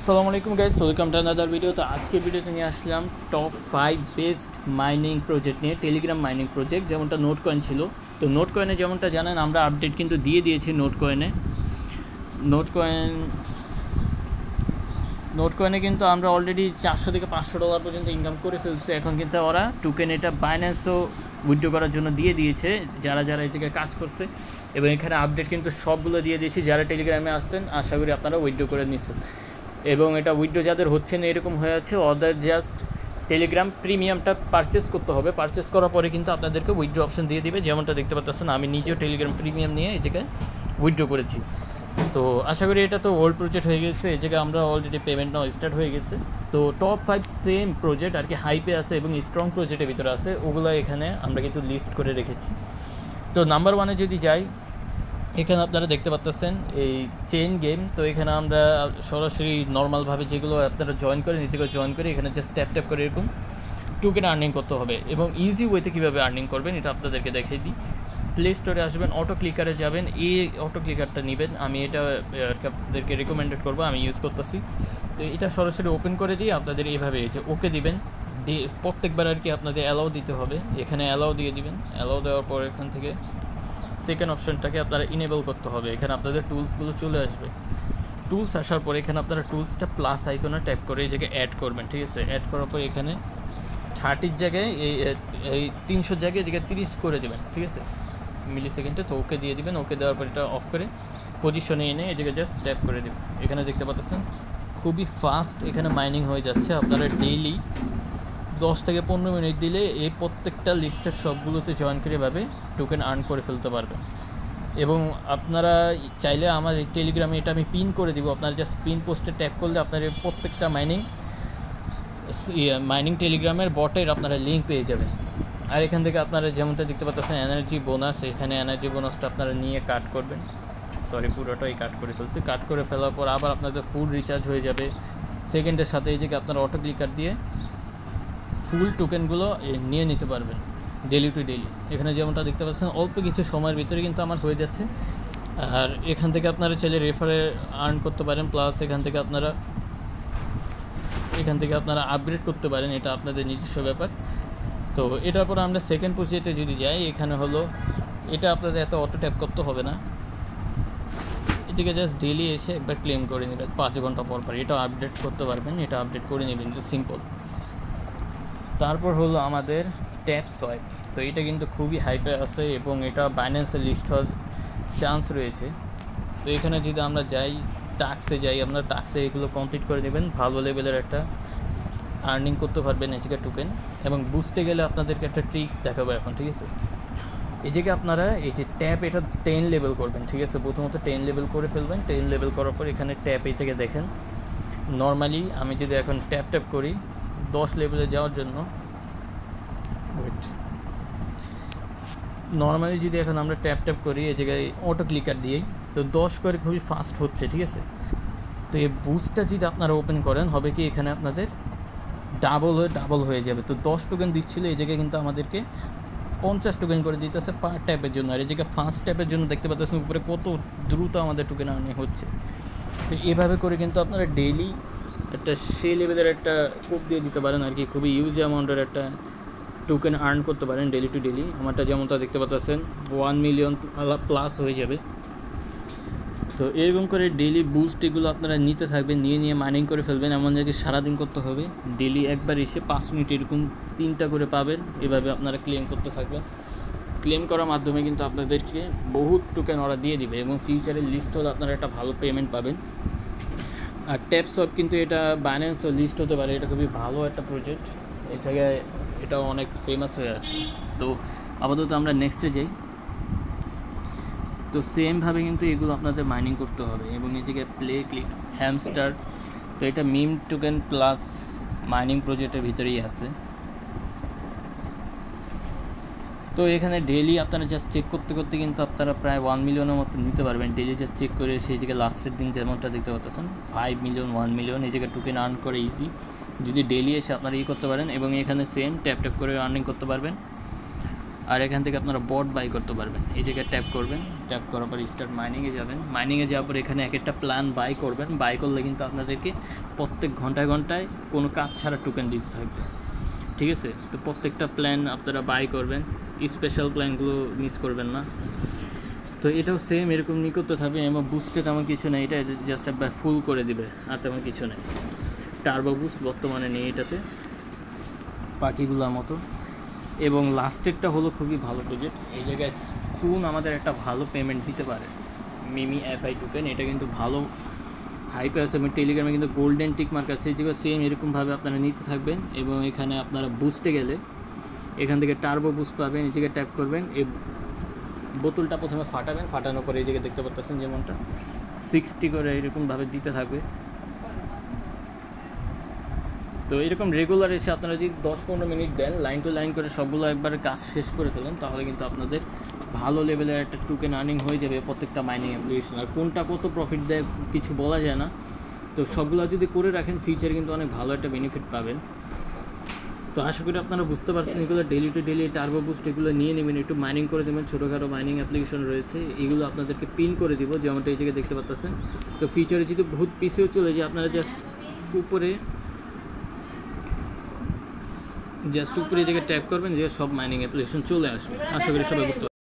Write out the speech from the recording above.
আসসালামু আলাইকুম guys, welcome to another video. তো আজকের ভিডিওতে নিয়ে আসলাম টপ 5 বেস্ট মাইনিং প্রজেক্ট নিয়ে, টেলিগ্রাম মাইনিং প্রজেক্ট। যেমনটা নোট কয়েন ছিল, তো নোট কয়েনে যেমনটা জানেন আমরা আপডেট কিন্তু দিয়ে দিয়েছি। নোট কয়েনে কিন্তু আমরা অলরেডি 400 থেকে $500 পর্যন্ত ইনকাম করে ফেলছি। এখন কিন্তু ওরা টোকেন এটা বাইন্যান্সও উইথড্র করার জন্য দিয়ে দিয়েছে যারা এই জায়গায় কাজ করছে, এবং এখানে আপডেট কিন্তু সবগুলো দিয়ে দিয়েছি। যারা টেলিগ্রামে আসছেন আশা করি আপনারা উইথড্র করে নিচ্ছেন, এবং এটা উইথড্র যাদের হচ্ছে না এরকম হয়ে আছে ওদের জাস্ট টেলিগ্রাম প্রিমিয়ামটা পারচেস করতে হবে। পারচেস করার পরে কিন্তু আপনাদেরকে উইথড্র অপশন দিয়ে দিবে। যেমনটা দেখতে পাচ্ছেন আমি নিজেও টেলিগ্রাম প্রিমিয়াম নিয়ে এই জায়গায় উইথড্র করেছি। তো আশা করি এটা তো ওল্ড প্রজেক্ট হয়ে গেছে, এই জায়গায় আমরা অলরেডি পেমেন্ট নাও স্টার্ট হয়ে গেছে। তো টপ 5 সেম প্রজেক্ট আর কি হাইপে আছে এবং স্ট্রং প্রজেক্টের ভিতরে আছে, ওগুলো এখানে আমরা কিন্তু লিস্ট করে রেখেছি। তো নাম্বার 1-এ যদি যাই, এখানে আপনারা দেখতে পাচ্ছেন এই চেইন গেম। তো এখানে আমরা সরাসরি নর্মালভাবে যেগুলো আপনারা জয়েন করে নিজেকে জয়েন করে এখানে জাস্ট ট্যাপ করে এরকম টোকেন আর্নিং করতে হবে, এবং ইজি ওয়েতে কীভাবে আর্নিং করবেন এটা আপনাদেরকে দেখিয়ে দিই। প্লে স্টোরে আসবেন, অটো ক্লিকারে যাবেন, এই অটো ক্লিকারটা নেবেন। আমি এটা আপনাদেরকে রেকমেন্ডেড করবো, আমি ইউজ করতেছি। তো এটা সরাসরি ওপেন করে দিয়ে আপনাদের এইভাবে যে ওকে দিবেন, প্রত্যেকবার আর কি আপনাদের অ্যালাউ দিতে হবে। এখানে অ্যালাউ দিয়ে দিবেন। অ্যালাউ দেওয়ার পর এখান থেকে সেকেন্ড অপশনটাকে আপনারা ইনেবল করতে হবে। এখানে আপনাদের টুলসগুলো চলে আসবে। টুলস আসার পরে এখানে আপনারা টুলসটা প্লাস আইকনে ট্যাপ করে এই জায়গায় অ্যাড করবেন, ঠিক আছে। অ্যাড করার পর এখানে 30 জায়গায় এই 300 জায়গায় এই জায়গায় 30 করে দেবেন, ঠিক আছে, মিলি সেকেন্ডে। তো ওকে দিয়ে দিবেন। ওকে দেওয়ার পর এটা অফ করে পজিশনে এনে এই জায়গায় জাস্ট ট্যাপ করে দেবেন। এখানে দেখতে পাচ্ছেন খুবই ফাস্ট এখানে মাইনিং হয়ে যাচ্ছে। আপনারা ডেইলি 10 থেকে 15 মিনিট দিলে এই প্রত্যেকটা লিস্টের সবগুলোতে জয়েন করে এভাবে টোকেন আর্ন করে ফেলতে পারবেন। এবং আপনারা চাইলে আমার এই টেলিগ্রামে এটা আমি পিন করে দিব, আপনারা জাস্ট পিন পোস্টে ট্যাপ করলে আপনার প্রত্যেকটা মাইনিং টেলিগ্রামের বটের আপনারা লিঙ্ক পেয়ে যাবেন। আর এখান থেকে আপনারা যেমনটা দেখতে পাচ্ছেন এনার্জি বোনাস, এখানে এনার্জি বোনাসটা আপনারা নিয়ে কাট করবেন। পুরোটাই কাট করে ফেলছি। কাট করে ফেলার পর আবার আপনাদের ফুল রিচার্জ হয়ে যাবে সেকেন্ডের সাথে। এই জায়গায় আপনারা অটো ক্লিকার দিয়ে ফুল টোকেনগুলো নিয়ে নিতে পারবেন ডেলি টু ডেলি। এখানে যেমনটা দেখতে পাচ্ছেন অল্প কিছু সময়ের ভিতরে কিন্তু আমার হয়ে যাচ্ছে। আর এখান থেকে আপনারা চাইলে রেফারে আর্ন করতে পারেন, প্লাস এখান থেকে আপনারা আপগ্রেড করতে পারেন, এটা আপনাদের নিজস্ব ব্যাপার। তো এটার পর আমরা সেকেন্ড প্রজেক্টে যদি যাই, এখানে হলো এটা আপনাদের এত অটো ট্যাপ করতে হবে না। এদিকে জাস্ট ডেলি এসে একবার ক্লেম করে নেবেন 5 ঘন্টা পর পর। এটা আপডেট করতে পারবেন, এটা আপডেট করে নেবেন, এটা সিম্পল। তারপর হলো আমাদের ট্যাপ সোয়াইপ। তো এটা কিন্তু খুবই হাইপে আছে এবং এটা বাইন্যান্সে লিস্ট হওয়ার চান্স রয়েছে। তো এখানে যদি আমরা যাই, টাস্কে যাই, আপনারা টাস্কে এগুলো কমপ্লিট করে দেবেন, ভালো লেভেলের একটা আর্নিং করতে পারবেন এদিকে টোকেন। এবং বুঝতে গেলে আপনাদেরকে একটা ট্রিক্স দেখাবো এখন, ঠিক আছে। এই জায়গায় আপনারা এই যে ট্যাপ, এটা 10 লেভেল করবেন, ঠিক আছে। প্রথমত 10 লেভেল করে ফেলবেন। 10 লেভেল করার পর এখানে ট্যাপ এই থেকে দেখেন নর্মালি আমি যদি এখন ট্যাপ করি 10 লেভেলে যাওয়ার জন্য, নর্মালি যদি এখন আমরা ট্যাপ করি এই জায়গায় অটো ক্লিকার দিয়েই, তো 10 করে খুবই ফাস্ট হচ্ছে, ঠিক আছে। তো এই বুস্টটা যদি আপনারা ওপেন করেন হবে কি এখানে আপনাদের ডাবল হয়ে যাবে। তো 10 টোকেন দিচ্ছিল, এই জায়গায় কিন্তু আমাদেরকে 50 টোকেন করে দিতেছে পার ট্যাপের জন্য। আর এই জায়গায় ফার্স্ট ট্যাপের জন্য দেখতে পাচ্ছেন উপরে কত দ্রুত আমাদের টোকেন আর্নিং হচ্ছে। তো এভাবে করে কিন্তু আপনারা ডেইলি একটা সেই লেভেলের একটা কোপ দিয়ে দিতে পারেন আর কি, খুবই ইউজ অ্যামাউন্টের একটা টোকেন আর্ন করতে পারেন ডেলি টু ডেলি। আমারটা যেমনটা দেখতে পাচ্ছেন 1 মিলিয়ন প্লাস হয়ে যাবে। তো এরকম করে ডেলি বুস্ট এগুলো আপনারা নিতে থাকবেন, নিয়ে মাইনিং করে ফেলবেন। এমন জায়গায় সারাদিন করতে হবে, ডেলি একবার এসে 5 মিনিট এরকম 3টা করে পাবেন। এভাবে আপনারা ক্লেম করতে থাকবেন। ক্লেম করার মাধ্যমে কিন্তু আপনাদেরকে বহুত টোকেন ওরা দিয়ে দিবে, এবং ফিউচারে লিস্ট হলে আপনারা একটা ভালো পেমেন্ট পাবেন। আর ট্যাপ সোয়াইপ কিন্তু এটা বাইন্যান্সও লিস্ট হতে পারে, এটা খুবই ভালো একটা প্রজেক্ট। এই জায়গায় এটাও অনেক ফেমাস হয়ে আছে। তো আপাতত আমরা নেক্সটে যাই। তো সেমভাবে কিন্তু এগুলো আপনাদের মাইনিং করতে হবে, এবং এই জায়গায় প্লে ক্লিক হ্যামস্টার। তো এটা মিম টোকেন প্লাস মাইনিং প্রজেক্টের ভিতরেই আছে। তো এখানে ডেলি আপনারা জাস্ট চেক করতে কিন্তু আপনারা প্রায় 1 মিলিয়নের মতো নিতে পারবেন ডেলি। জাস্ট চেক করে সেই জায়গায় লাস্টের দিন যেমনটা দেখতে পাচ্ছেন 5 মিলিয়ন 1 মিলিয়ন এই জায়গায় টোকেন আর্ন করে ইজি, যদি ডেলি এসে আপনারা করতে পারেন। এবং এখানে সেম ট্যাপ করে আর্নিং করতে পারবেন। আর এখান থেকে আপনারা বট বাই করতে পারবেন। এই জায়গায় ট্যাপ করবেন, ট্যাপ করার পর স্টার্ট মাইনিংয়ে যাবেন। মাইনিংয়ে যাওয়ার পর এখানে এক একটা প্ল্যান বাই করবেন। বাই করলে কিন্তু আপনাদেরকে প্রত্যেক ঘন্টায় ঘন্টায় কোনো কাজ ছাড়া টোকেন দিতে থাকবে, ঠিক আছে? তো প্রত্যেকটা প্ল্যান আপনারা বাই করবেন, স্পেশাল প্ল্যানগুলো মিস করবেন না। তো এটাও সেম এরকম নিয়ে করতে থাকবে। এবং বুস্টে তেমন কিছু নেই, এটা জাস্ট একবার ফুল করে দিবে, আর তেমন কিছু নেই। টার্বো বুস্ট বর্তমানে নেই এটাতে, বাকিগুলোর মতো। এবং লাস্টেরটা হলো খুবই ভালো প্রজেক্ট। এই জায়গায় সুন আমাদের একটা ভালো পেমেন্ট দিতে পারে, মিমি এফআই টোকেন। এটা কিন্তু ভালো হাইপে আছে। এবং টেলিগ্রামে কিন্তু গোল্ডেন টিক মার্ক আছে। এই জায়গায় সেম এরকমভাবে আপনারা নিতে থাকবেন। এবং এখানে আপনারা বুস্টে গেলে এখান থেকে টার্বো বুস্ট পাবেন। এই জায়গায় ট্যাপ করবেন, এই বোতলটা প্রথমে ফাটাবেন, ফাটানোর পরে এই জায়গায় দেখতে পাচ্ছেন যেমনটা 60 করে এরকমভাবে দিতে থাকবে। তো এরকম রেগুলার এসে আপনারা যদি 10-15 minute then, line to line করে সবগুলো একবারে কাজ শেষ করে ফেলেন, তাহলে কিন্তু আপনাদের ভালো লেভেলের একটা টোকেন আর্নিং হয়ে যাবে প্রত্যেকটা মাইনিং অ্যাপ্লিকেশন। আর কোনটা কত প্রফিট দেয় কিছু বলা যায় না। তো সবগুলো যদি করে রাখেন ফিউচারে কিন্তু অনেক ভালো একটা বেনিফিট পাবেন। তো আশা করি আপনারা বুঝতে পারছেন। এগুলো daily to daily turbo boost এগুলো নিয়ে নেবেন, একটু মাইনিং করে দেবেন। ছোটোখাটো মাইনিং অ্যাপ্লিকেশন রয়েছে, এগুলো আপনাদেরকে পিন করে দিব, যেমনটা এই জায়গায় দেখতে পাচ্ছেন। তো ফিউচারে যদি বহুত পিছিয়েও চলে যায়, আপনারা জাস্ট উপরে এই জায়গায় ট্যাপ করবেন, যে সব মাইনিং অ্যাপ্লিকেশন চলে আসবে। আশা করি সবাই বুঝতে